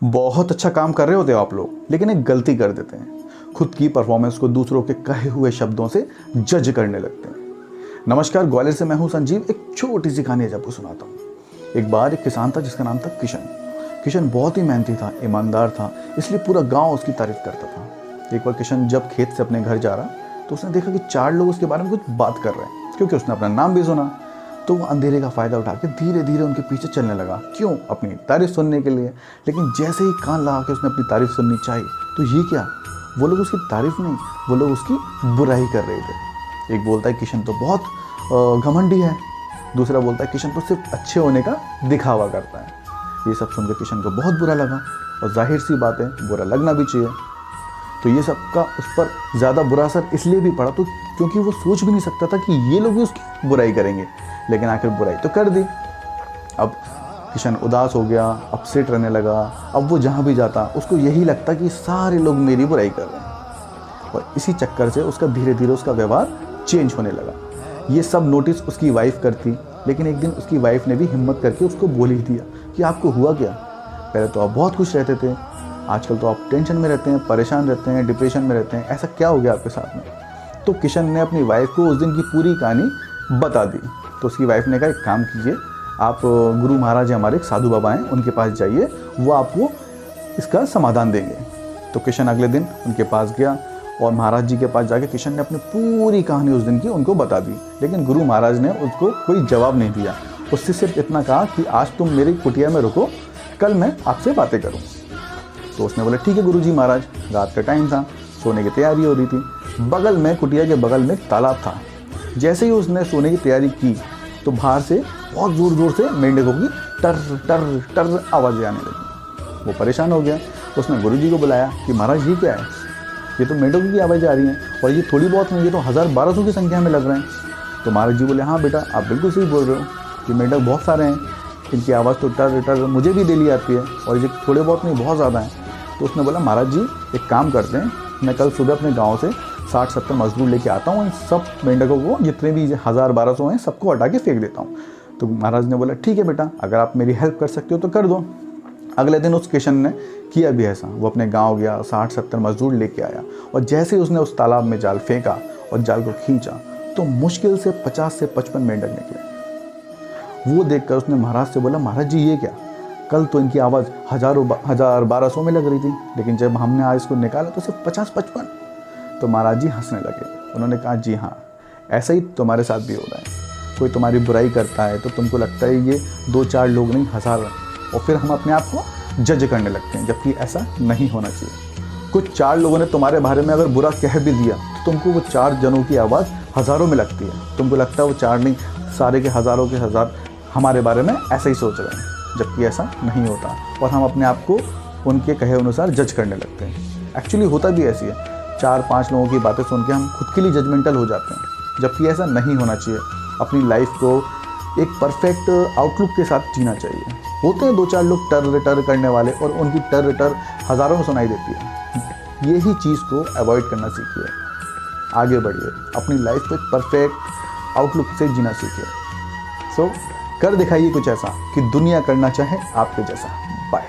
बहुत अच्छा काम कर रहे होते हो आप लोग, लेकिन एक गलती कर देते हैं, खुद की परफॉर्मेंस को दूसरों के कहे हुए शब्दों से जज करने लगते हैं। नमस्कार, ग्वालियर से मैं हूं संजीव। एक छोटी सी कहानी आपको सुनाता हूं। एक बार एक किसान था जिसका नाम था किशन। किशन बहुत ही मेहनती था, ईमानदार था, इसलिए पूरा गांव उसकी तारीफ करता था। एक बार किशन जब खेत से अपने घर जा रहा तो उसने देखा कि 4 लोग उसके बारे में कुछ बात कर रहे हैं, क्योंकि उसने अपना नाम भी सुना। तो वो अंधेरे का फ़ायदा उठा के धीरे धीरे उनके पीछे चलने लगा। क्यों? अपनी तारीफ सुनने के लिए। लेकिन जैसे ही कान लगा के उसने अपनी तारीफ सुननी चाहिए तो ये क्या, वो लोग उसकी तारीफ नहीं, वो लोग उसकी बुराई कर रहे थे। एक बोलता है किशन तो बहुत घमंडी है, दूसरा बोलता है किशन तो सिर्फ अच्छे होने का दिखावा करता है। ये सब सुनकर किशन को बहुत बुरा लगा, और जाहिर सी बात है बुरा लगना भी चाहिए। तो ये सब का उस पर ज़्यादा बुरा असर इसलिए भी पड़ा तो क्योंकि वो सोच भी नहीं सकता था कि ये लोग भी उसकी बुराई करेंगे, लेकिन आखिर बुराई तो कर दी। अब किशन उदास हो गया, अपसेट रहने लगा। अब वो जहाँ भी जाता उसको यही लगता कि सारे लोग मेरी बुराई कर रहे हैं, और इसी चक्कर से उसका धीरे धीरे उसका व्यवहार चेंज होने लगा। ये सब नोटिस उसकी वाइफ करती, लेकिन एक दिन उसकी वाइफ ने भी हिम्मत करके उसको बोल ही दिया कि आपको हुआ क्या? पहले तो आप बहुत खुश रहते थे, आजकल तो आप टेंशन में रहते हैं, परेशान रहते हैं, डिप्रेशन में रहते हैं, ऐसा क्या हो गया आपके साथ में? तो किशन ने अपनी वाइफ को उस दिन की पूरी कहानी बता दी। तो उसकी वाइफ ने कहा एक काम कीजिए, आप गुरु महाराज हमारे एक साधु बाबा हैं, उनके पास जाइए, वो आपको इसका समाधान देंगे। तो किशन अगले दिन उनके पास गया, और महाराज जी के पास जाके किशन ने अपनी पूरी कहानी उस दिन की उनको बता दी। लेकिन गुरु महाराज ने उसको कोई जवाब नहीं दिया। उससे सिर्फ इतना कहा कि आज तुम मेरी कुटिया में रुको, कल मैं आपसे बातें करूँ। तो उसने बोला ठीक है गुरुजी महाराज। रात का टाइम था, सोने की तैयारी हो रही थी। बगल में, कुटिया के बगल में एक तालाब था। जैसे ही उसने सोने की तैयारी की तो बाहर से बहुत ज़ोर ज़ोर से मेंढकों की टर टर टर आवाज़ें आने लगी। वो परेशान हो गया। उसने गुरुजी को बुलाया कि महाराज ये क्या है? ये तो मेंढकों की आवाज़ें आ रही हैं, और ये थोड़ी बहुत नहीं, ये तो 1000-1200 की संख्या में लग रहे हैं। तो महाराज जी बोले हाँ बेटा, आप बिल्कुल सही बोल रहे हो कि मेंढक बहुत सारे हैं, इनकी आवाज़ तो टर टर मुझे भी डेली आती है, और ये थोड़े बहुत नहीं, बहुत ज़्यादा हैं। तो उसने बोला महाराज जी एक काम करते हैं, मैं कल सुबह अपने गांव से 60-70 मजदूर लेके आता हूँ, इन सब मेंढकों को, जितने भी 1000-1200 हैं, सबको हटा के फेंक देता हूँ। तो महाराज ने बोला ठीक है बेटा, अगर आप मेरी हेल्प कर सकते हो तो कर दो। अगले दिन उस किशन ने किया भी ऐसा। वो अपने गाँव गया, 60-70 मजदूर लेके आया, और जैसे ही उसने उस तालाब में जाल फेंका और जाल को खींचा तो मुश्किल से 50 से 55 मेंढक निकले। वो देखकर उसने महाराज से बोला महाराज जी ये क्या, कल तो इनकी आवाज़ 1000-1200 में लग रही थी, लेकिन जब हमने आज इसको निकाला तो सिर्फ 50-55। तो महाराज जी हंसने लगे। उन्होंने कहा जी हाँ, ऐसा ही तुम्हारे साथ भी हो रहा है। कोई तुम्हारी बुराई करता है तो तुमको लगता है ये 2-4 लोग नहीं, 1000, और फिर हम अपने आप को जज करने लगते हैं, जबकि ऐसा नहीं होना चाहिए। कुछ 4 लोगों ने तुम्हारे बारे में अगर बुरा कह भी दिया तो तुमको वो 4 जनों की आवाज़ हज़ारों में लगती है। तुमको लगता है वो 4 नहीं, सारे के हज़ारों के हज़ार हमारे बारे में ऐसा ही सोच रहे हैं, जबकि ऐसा नहीं होता, और हम अपने आप को उनके कहे अनुसार जज करने लगते हैं। एक्चुअली होता भी ऐसी है, 4-5 लोगों की बातें सुन के हम खुद के लिए जजमेंटल हो जाते हैं, जबकि ऐसा नहीं होना चाहिए। अपनी लाइफ को एक परफेक्ट आउटलुक के साथ जीना चाहिए। होते हैं 2-4 लोग टर टर करने वाले, और उनकी टर टर हज़ारों में सुनाई देती है। यही चीज़ को अवॉइड करना सीखिए, आगे बढ़िए, अपनी लाइफ को एक परफेक्ट आउटलुक से जीना सीखिए। सो कर दिखाइए कुछ ऐसा कि दुनिया करना चाहे आपके जैसा। बाय।